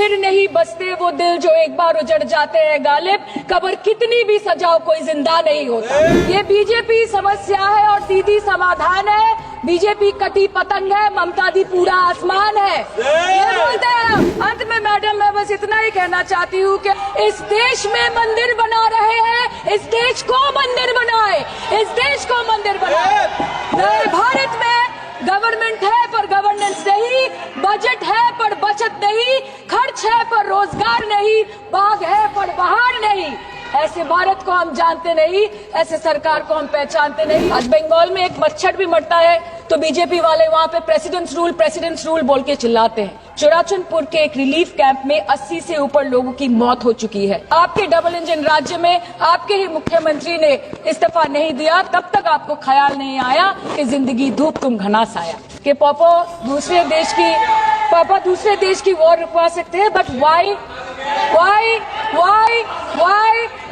फिर नहीं बसते वो दिल जो एक बार उजड़ जाते हैं गालिब, कब्र कितनी भी सजाओ कोई जिंदा नहीं होता। ये बीजेपी समस्या है और दीदी समाधान है। बीजेपी कटी पतंग है, ममता दी पूरा आसमान है। ये बोलते हैं। अंत में मैडम मैं बस इतना ही कहना चाहती हूँ कि इस देश में मंदिर बना रहे हैं, इस देश को मंदिर बनाए, इस देश को मंदिर बनाए। भारत में गवर्नमेंट है पर गवर्नेंस नहीं, बजट है पर बचत नहीं, खर्च है पर रोजगार नहीं, बाग है पर बहार नहीं। ऐसे भारत को हम जानते नहीं, ऐसे सरकार को हम पहचानते नहीं। आज बंगाल में एक मच्छर भी मरता है तो बीजेपी वाले वहाँ पे प्रेसिडेंट्स रूल बोल के चिल्लाते हैं। चुराचंदपुर के एक रिलीफ कैंप में 80 से ऊपर लोगों की मौत हो चुकी है। आपके डबल इंजन राज्य में आपके ही मुख्यमंत्री ने इस्तीफा नहीं दिया, तब तक आपको ख्याल नहीं आया कि जिंदगी धूप तुम घनास आया। कि पापा दूसरे देश की वॉर रुकवा सकते हैं, but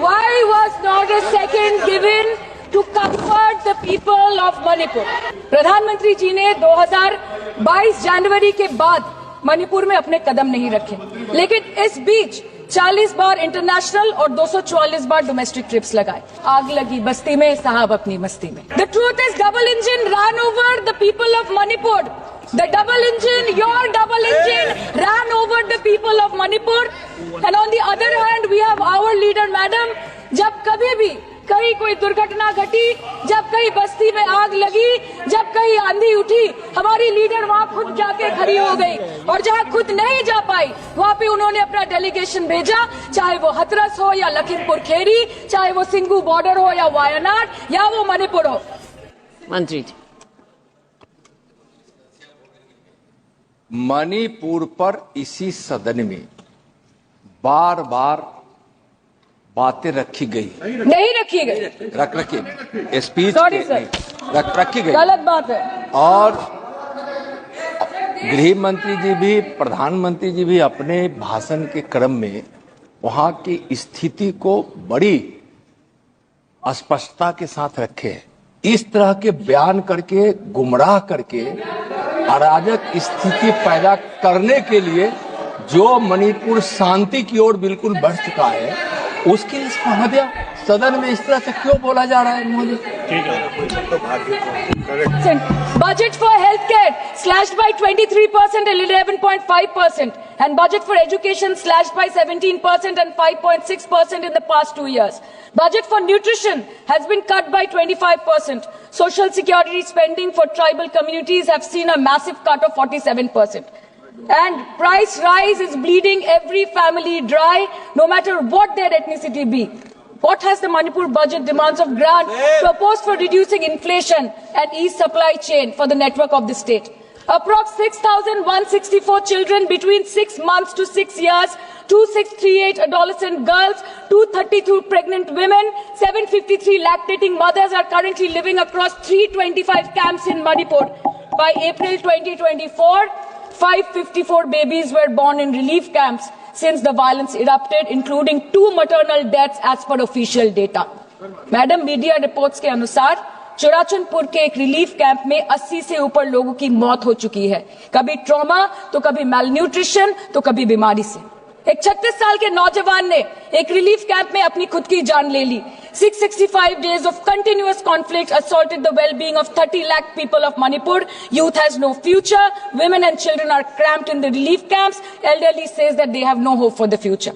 why was not a second given to comfort the people of Manipur? प्रधानमंत्री जी ने 2022 जनवरी के बाद मणिपुर में अपने कदम नहीं रखे, लेकिन इस बीच 40 बार इंटरनेशनल और 244 बार डोमेस्टिक ट्रिप्स लगाए। आग लगी बस्ती में, साहब अपनी मस्ती में। The truth is double engine ran over the people of Manipur. The double engine, your double engine ran over the people of Manipur. And on the other hand, we have our leader, madam. जब कभी भी कहीं कोई दुर्घटना घटी, जब कहीं बस्ती में आग लगी, जब कहीं आंधी उठी, हमारी लीडर वहाँ खुद जाके खड़ी हो गई। और जहाँ खुद नहीं जा पाई, वहाँ पे उन्होंने अपना डेलीगेशन भेजा, चाहे वो हथरस हो या लखीमपुर खेरी, चाहे वो सिंगू बॉर्डर हो या वायनाड या वो मणिपुर हो। मंत्री जी, मणिपुर पर इसी सदन में बार बार बातें रखी गई, नहीं रखी गई, रखी स्पीच रखी गई, गलत बात है। और गृह मंत्री जी भी, प्रधानमंत्री जी भी अपने भाषण के क्रम में वहां की स्थिति को बड़ी स्पष्टता के साथ रखे हैं। इस तरह के बयान करके, गुमराह करके अराजक स्थिति पैदा करने के लिए जो मणिपुर शांति की ओर बिल्कुल बढ़ चुका है, उसके लिए सदन में इस तरह से क्यों बोला जा रहा है Modi? Budget for healthcare slashed by 23% and 11.5%, and budget for education slashed by 17% and 5.6% in the past 2 years. Budget for nutrition has been cut by 25%. Social security spending for tribal communities have seen a massive cut of 47%. And price rise is bleeding every family dry, no matter what their ethnicity be. What has the Manipur budget demands of grant proposed for reducing inflation and ease supply chain for the network of the state? Approx 6,164 children between 6 months to 6 years, 2,638 adolescent girls, 232 pregnant women, 753 lactating mothers are currently living across 325 camps in Manipur. By April 2024, 554 babies were born in relief camps since the violence erupted, including 2 maternal deaths as per official data. Madam, media reports के अनुसार चुराचंदपुर के एक relief camp में 80 से ऊपर लोगों की मौत हो चुकी है, कभी ट्रॉमा तो कभी मैलन्यूट्रिशन तो कभी बीमारी से। एक 36 साल के नौजवान ने एक रिलीफ कैंप में अपनी खुद की जान ले ली। 665 days of continuous conflict assaulted the well-being of 30 lakh people of Manipur. Youth has no future. Women and children are cramped in the relief camps. Elderly says that they have no hope for the future.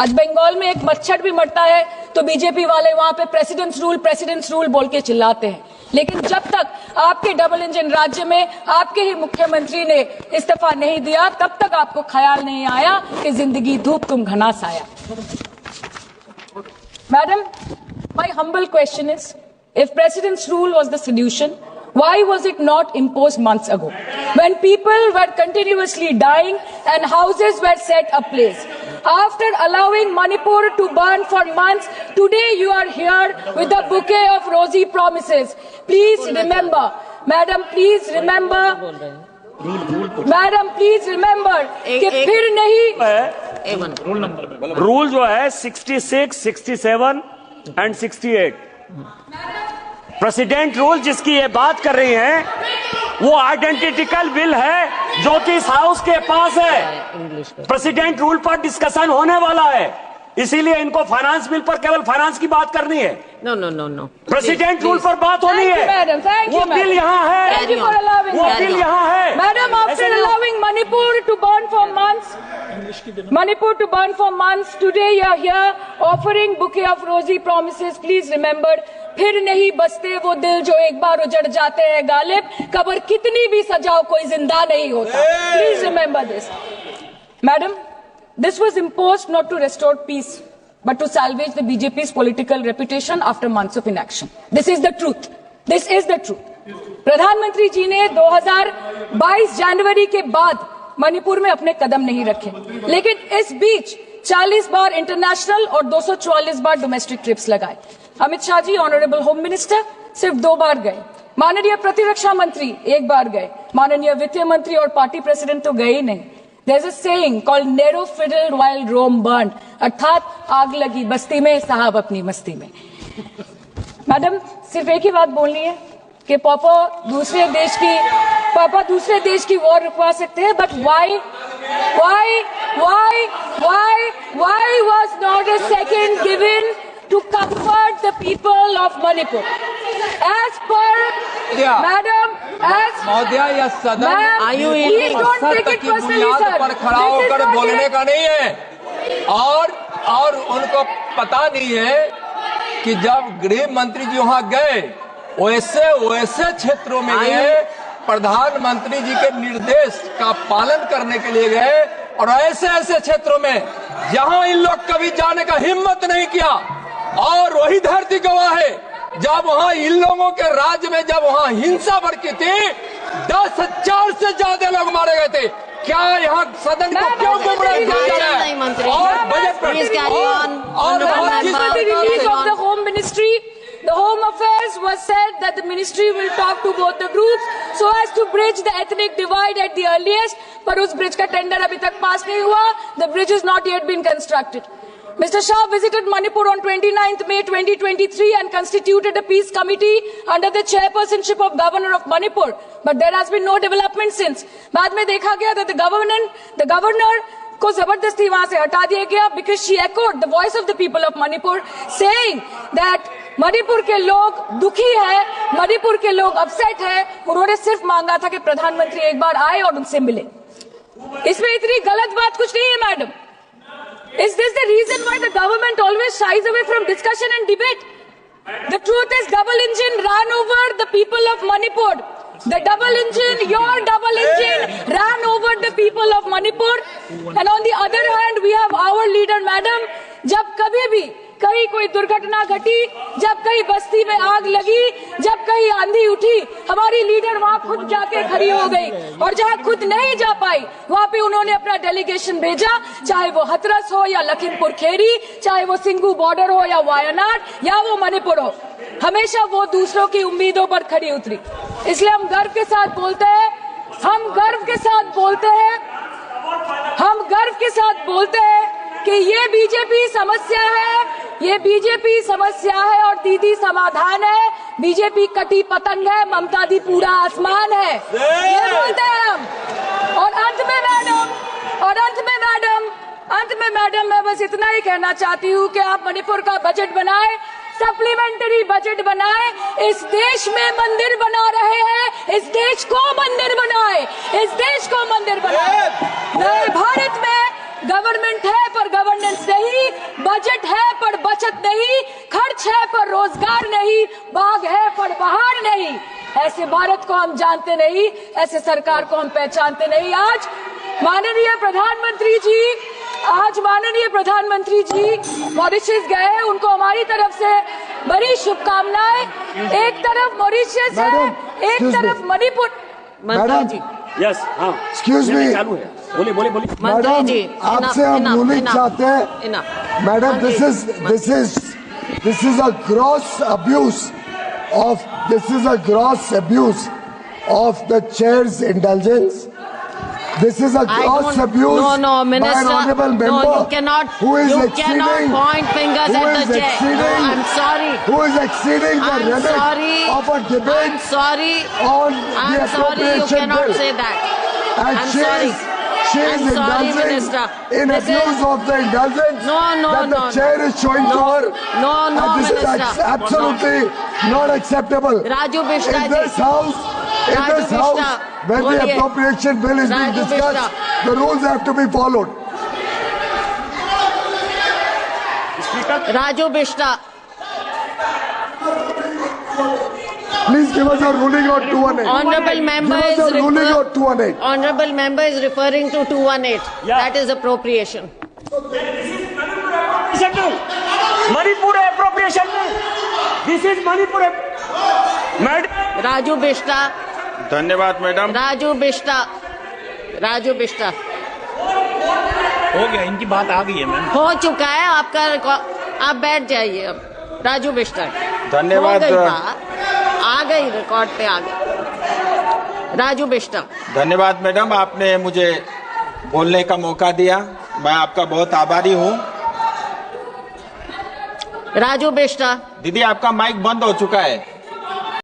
आज बंगाल में एक मच्छर भी मरता है तो BJP वाले वहाँ पे प्रेसिडेंट्स रूल बोल के चिल्लाते हैं। लेकिन जब तक आपके डबल इंजन राज्य में आपके ही मुख्यमंत्री ने इस्तीफा नहीं दिया, तब तक आपको ख्याल नहीं आया कि जिंदगी धूप तुम घनास आया। Madam, my humble question is, if President's rule was the solution, why was it not imposed months ago, when people were continuously dying and houses were set ablaze? After allowing Manipur to burn for months, today you are here with a bouquet of rosy promises. Please remember, Madam, please remember, कि फिर नहीं rule जो है 66, 67 and 68 president rule जिसकी ये बात कर रही हैं, वो आइडेंटिकल बिल है जो कि इस हाउस के पास है। प्रेसिडेंट रूल पर डिस्कशन होने वाला है, इसीलिए इनको फाइनेंस बिल पर केवल फाइनेंस की बात करनी है। No. प्रेसिडेंट रूल पर बात होनी Thank you, है। madam. Thank you, वो madam. बिल यहाँ है, Thank you for allowing वो that. बिल यहाँ है। Madam, after ऐसे नहीं हो- allowing Manipur to burn for months, today you are here offering bouquet of rosy promises. Please remember, फिर नहीं बसते वो दिल जो एक बार उजड़ जाते हैं गालिब, कब्र कितनी भी सजाओ कोई जिंदा नहीं होता. Please remember this. Madam, this was imposed not to restore peace, but to salvage the BJP's political reputation after months of inaction. This is the truth. This is the truth. प्रधानमंत्री जी ने 2022 जनवरी के बाद मणिपुर में अपने कदम नहीं रखे, लेकिन इस बीच 40 बार इंटरनेशनल और 244 बार डोमेस्टिक ट्रिप्स लगाए. Amit Shah ji, honourable home minister, सिर्फ 2 बार गए. माननीय प्रतिरक्षा मंत्री 1 बार गए. माननीय वित्त मंत्री और पार्टी प्रेसिडेंट तो गए ही नहीं. There's a saying called narrow fiddle while Rome burned, अर्थात आग लगी बस्ती में, साहब अपनी मस्ती में. मैडम, सिर्फ एक ही बात बोलनी है कि पापा दूसरे देश की वॉर रुकवा सकते हैं, but why was not a second given to comfort the people of Manipur? As per madam, as महोदया, यह सदन please don't take it की personally, बुनियाद sir. पर खड़ा This is होकर not बोलने yet- का नहीं है. और उनको पता नहीं है कि जब गृह मंत्री जी वहां गए, वैसे क्षेत्रों में गए, प्रधानमंत्री जी के निर्देश का पालन करने के लिए गए, और ऐसे क्षेत्रों में जहां इन लोग कभी जाने का हिम्मत नहीं किया. और वही धरती गवाह है, जब वहां इन लोगों के राज्य में जब वहां हिंसा भड़की थी, 10,000 से ज्यादा लोग मारे गए थे. क्या यहाँ सदन को क्यों गुमराह किया जा रहा है? और बजट पर Please carry on. और As per the release of the Home Ministry, the Home Affairs was said that the ministry will talk to both the groups so as to bridge the ethnic divide at the earliest. पर उस bridge का tender अभी तक पास नहीं हुआ. The bridge has not yet been constructed. Mr. Shah visited Manipur on 29th May 2023 and constituted a peace committee under the chairpersonship of Governor of Manipur. But there has been no development since. बाद में देखा गया that the governor को जबरदस्ती वहां से हटा दिया गया because she echoed the voice of the people of Manipur saying that Manipur के लोग दुखी है, मणिपुर के लोग अपसेट है. उन्होंने सिर्फ मांगा था कि प्रधानमंत्री एक बार आए और उनसे मिले. इसमें इतनी गलत बात कुछ नहीं है madam. Is this the reason why the government always shies away from discussion and debate? The truth is, double engine ran over the people of Manipur. The double engine, your double engine ran over the people of Manipur. And on the other hand, we have our leader, madam. जब कभी भी कहीं कोई दुर्घटना घटी, जब कहीं बस्ती में आग लगी, जब कहीं आंधी उठी, हमारी लीडर वहां खुद जाके खड़ी हो गई. और जहां खुद नहीं जा पाई, वहां पे उन्होंने अपना डेलीगेशन भेजा, चाहे वो हथरस हो या लखीमपुर खीरी, चाहे वो सिंगू बॉर्डर हो या वायनाड या वो मणिपुर हो. हमेशा वो दूसरों की उम्मीदों पर खड़ी उतरी. इसलिए हम गर्व के साथ बोलते हैं, हम गर्व के साथ बोलते हैं कि ये बीजेपी समस्या है और दीदी समाधान है. बीजेपी कटी पतंग है, ममता दी पूरा आसमान है. ये बोलते हैं हम. और अंत में मैडम मैं बस इतना ही कहना चाहती हूँ कि आप मणिपुर का बजट बनाए, सप्लीमेंट्री बजट बनाए. इस देश में मंदिर बना रहे हैं, इस देश को मंदिर बनाए. नए भारत में गवर्नमेंट है पर गवर्नेंस नहीं, बजट है पर बचत नहीं, खर्च है पर रोजगार नहीं, बाग है पर बहार नहीं. ऐसे भारत को हम जानते नहीं, ऐसे सरकार को हम पहचानते नहीं. आज माननीय प्रधानमंत्री जी मॉरिशस गए, उनको हमारी तरफ से बड़ी शुभकामनाएं. एक तरफ मॉरिशस है, एक तरफ मणिपुर. मंत्री जी, यस, हाँ, Excuse me. चालू है. बोलिए. मंत्री मैडम, जी, आपसे हम यूनिट चाहते हैं. Madam, this is a gross abuse of the chair's indulgence. This is a I gross don't- abuse No, no, by an Minister. honorable member. No, you cannot. Who is you exceeding, cannot point fingers who at is the chair. No, exceeding, I'm sorry. who is exceeding the I'm limit sorry. of a I'm debate sorry. on the I'm sorry. You appropriation cannot bill. say that. And I'm she sorry. is, she is I'm sorry, indulging Minister. in This abuse is- of the indulgence No, no, that the no, chair is showing to no. her. No, no, and this Minister. is absolutely not acceptable. Raju Bishta In ji. this house, Raju Bishta, when the boliye. appropriation bill is being Raju discussed, Bishta. the rules have to be followed. Raju Bishta. Please give us a ruling on 218. Honorable member Give is us a ruling on 218. Honorable member is referring to 218. Yeah. That is appropriation. Manipur appropriation bill. This is Manipur. Madam. Raju Bishta. धन्यवाद madam. Raju Bishta. Raju Bishta. हो गया, इनकी बात आ गई है ma'am. हो चुका है आपका आप बैठ जाइए अब। राजू बिष्टर। धन्यवाद। हो गई बात, आ गई रिकॉर्ड पे आ गई। राजू बिष्टर। धन्यवाद मैडम, आपने मुझे बोलने का मौका दिया, मैं आपका बहुत आभारी हूँ। राजू बिष्टर। दीदी आपका माइक बंद हो चुका है।